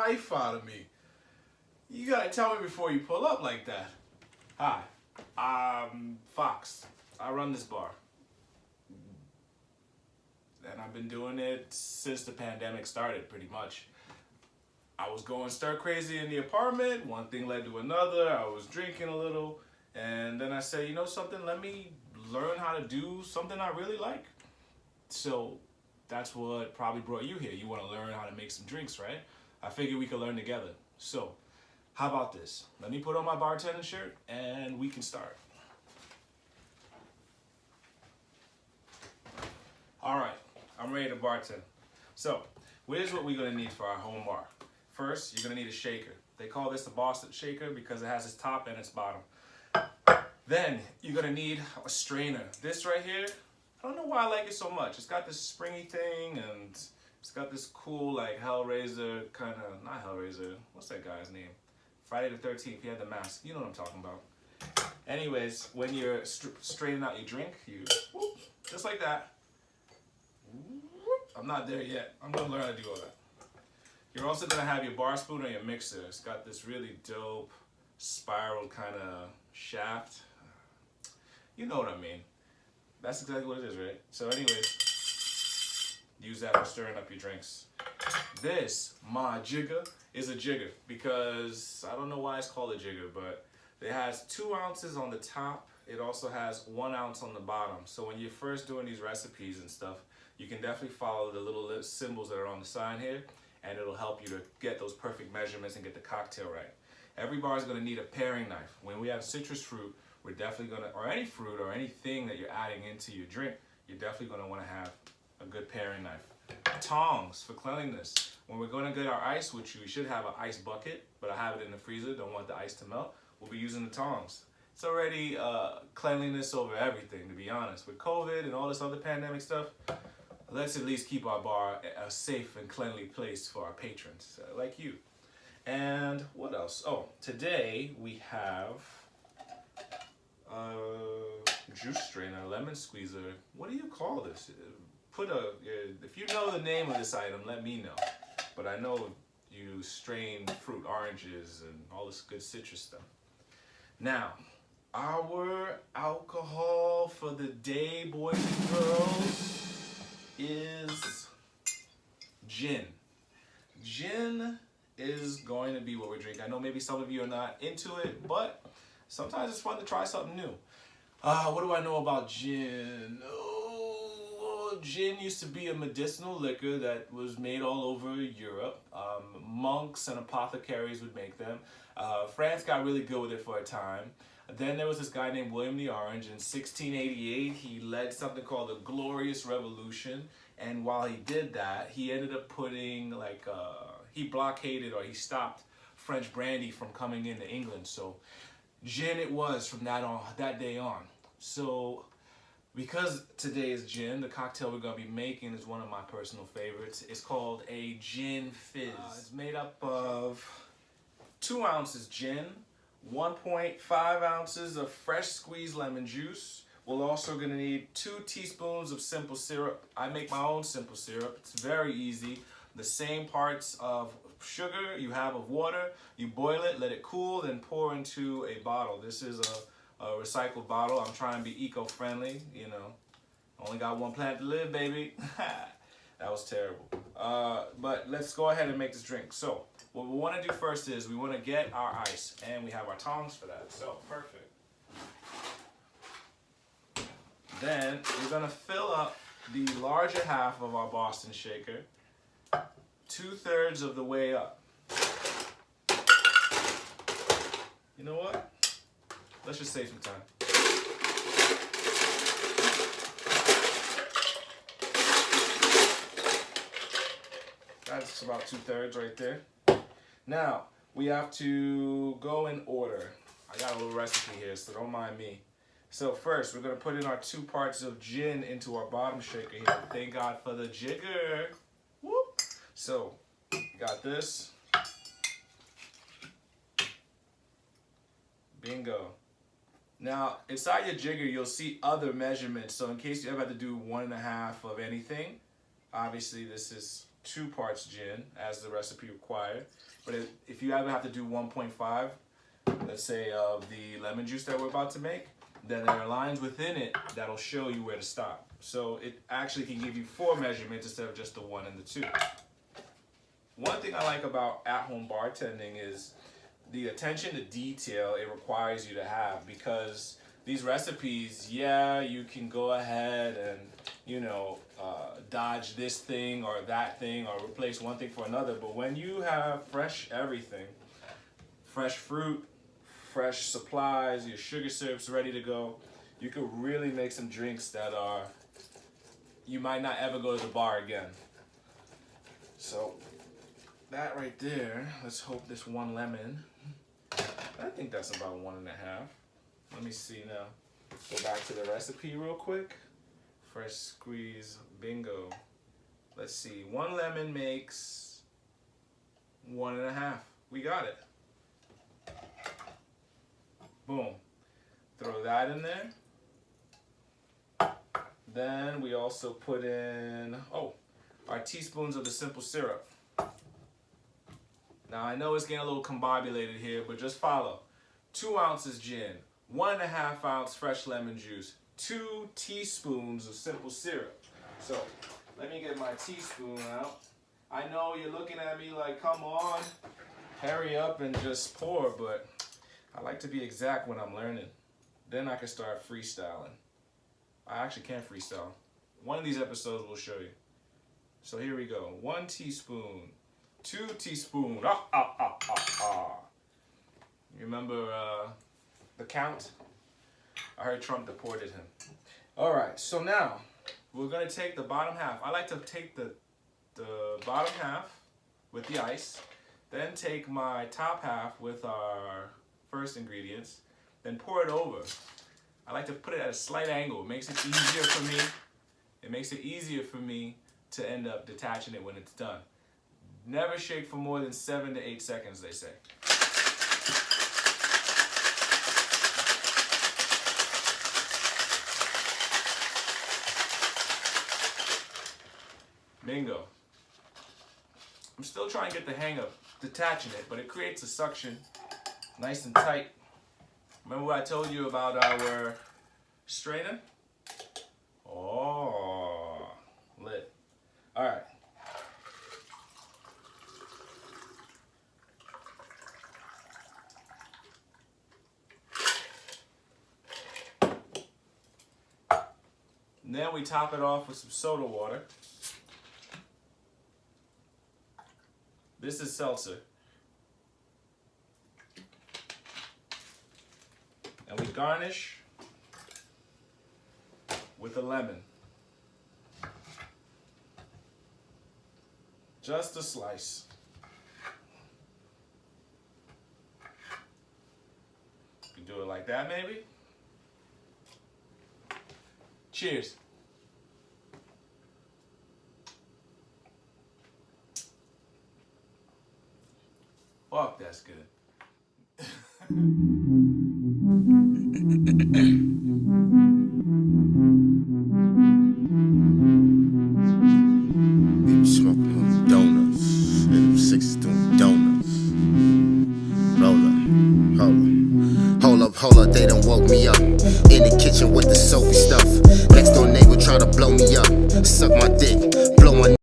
life out of me. You gotta tell me before you pull up like that. Hi, I'm Fox. I run this bar. And I've been doing it since the pandemic started, pretty much. I was going stir crazy in the apartment. One thing led to another. I was drinking a little. And then I said, you know something? Let me learn how to do something I really like. So that's what probably brought you here. You want to learn how to make some drinks, right? I figured we could learn together. So how about this? Let me put on my bartending shirt and we can start. All right, I'm ready to bartend. So here's what we're gonna need for our home bar. First, you're gonna need a shaker. They call this the Boston shaker because it has its top and its bottom. Then you're gonna need a strainer. This right here, I don't know why I like it so much. It's got this springy thing and it's got this cool like Hellraiser kind of, not Hellraiser, what's that guy's name? Friday the 13th, he had the mask. You know what I'm talking about. Anyways, when you're straining out your drink, you whoop, just like that. I'm not there yet. I'm gonna learn how to do all that. You're also gonna have your bar spoon or your mixer. It's got this really dope spiral kind of shaft. You know what I mean. That's exactly what it is, right? So anyways, use that for stirring up your drinks. This, my jigger, is a jigger because I don't know why it's called a jigger, but it has 2 ounces on the top. It also has 1 ounce on the bottom. So when you're first doing these recipes and stuff, you can definitely follow the little symbols that are on the side here, and it'll help you to get those perfect measurements and get the cocktail right. Every bar is going to need a paring knife. When we have citrus fruit, we're definitely going to, or any fruit or anything that you're adding into your drink, you're definitely going to want to have a good paring knife. Tongs for cleanliness. When we're going to get our ice, which we should have an ice bucket, but I have it in the freezer, don't want the ice to melt, we'll be using the tongs. It's already cleanliness over everything, to be honest. With COVID and all this other pandemic stuff, let's at least keep our bar a safe and cleanly place for our patrons, like you. And what else? Oh, today we have juice strainer, lemon squeezer. What do you call this? If you know the name of this item, let me know. But I know you strain fruit, oranges, and all this good citrus stuff. Now, our alcohol for the day, boys and girls, is gin. Gin is going to be what we're drinking. I know maybe some of you are not into it, but sometimes it's fun to try something new. What do I know about gin? Oh, gin used to be a medicinal liquor that was made all over Europe. Monks and apothecaries would make them. France got really good with it for a time. Then there was this guy named William the Orange. In 1688, he led something called the Glorious Revolution. And while he did that, he ended up putting he blockaded or he stopped French brandy from coming into England. So gin it was from that day on. So because today is gin, the cocktail we're going to be making is one of my personal favorites. It's called a Gin Fizz. It's made up of 2 ounces gin, 1.5 ounces of fresh squeezed lemon juice. We're also going to need 2 teaspoons of simple syrup. I make my own simple syrup. It's very easy. The same parts of sugar you have of water. You boil it, let it cool, then pour into a bottle. This is a recycled bottle. I'm trying to be eco-friendly, you know. Only got one planet to live, baby. That was terrible. But let's go ahead and make this drink. So what we want to do first is we want to get our ice, and we have our tongs for that. So perfect. Then we're going to fill up the larger half of our Boston shaker 2/3 of the way up. You know what? Let's just save some time. That's about 2/3 right there. Now, we have to go in order. I got a little recipe here, so don't mind me. So first, we're going to put in our 2 parts of gin into our bottom shaker here. Thank God for the jigger. Whoop. So, got this. Bingo. Now, inside your jigger, you'll see other measurements. So in case you ever have to do 1.5 of anything, obviously this is 2 parts gin as the recipe required. But if you ever have to do 1.5, let's say of the lemon juice that we're about to make, then there are lines within it that'll show you where to stop. So it actually can give you 4 measurements instead of just the 1 and the 2. One thing I like about at-home bartending is the attention to detail it requires you to have, because these recipes, yeah, you can go ahead and, you know, dodge this thing or that thing or replace one thing for another. But when you have fresh everything, fresh fruit, fresh supplies, your sugar syrups ready to go, you could really make some drinks that are, you might not ever go to the bar again. So that right there, let's hope this 1 lemon, I think that's about 1.5. Let me see now. Go back to the recipe real quick. Fresh squeeze, bingo. Let's see, 1 lemon makes 1.5. We got it. Boom. Throw that in there. Then we also put in, our teaspoons of the simple syrup. Now I know it's getting a little combobulated here, but just follow. 2 ounces gin, 1.5 ounce fresh lemon juice, 2 teaspoons of simple syrup. So let me get my teaspoon out. I know you're looking at me like, come on, hurry up and just pour, but I like to be exact when I'm learning. Then I can start freestyling. I actually can't freestyle. One of these episodes will show you. So here we go. 1 teaspoon, 2 teaspoons. You remember the count? I heard Trump deported him. All right, so now we're gonna take the bottom half. I like to take the bottom half with the ice, then take my top half with our first ingredients, then pour it over. I like to put it at a slight angle. It makes it easier for me. It makes it easier for me to end up detaching it when it's done. Never shake for more than 7 to 8 seconds, they say. Bingo. I'm still trying to get the hang of detaching it, but it creates a suction nice and tight. Remember what I told you about our strainer? Oh, lit. All right. And then we top it off with some soda water. This is seltzer. And we garnish with a lemon. Just a slice. You can do it like that maybe. Cheers. Fuck, that's good. People smoking them donuts, and them 6 doing donuts. Hold up, they done woke me up. In the kitchen with the soapy stuff. Next door neighbor try to blow me up. Suck my dick, blow my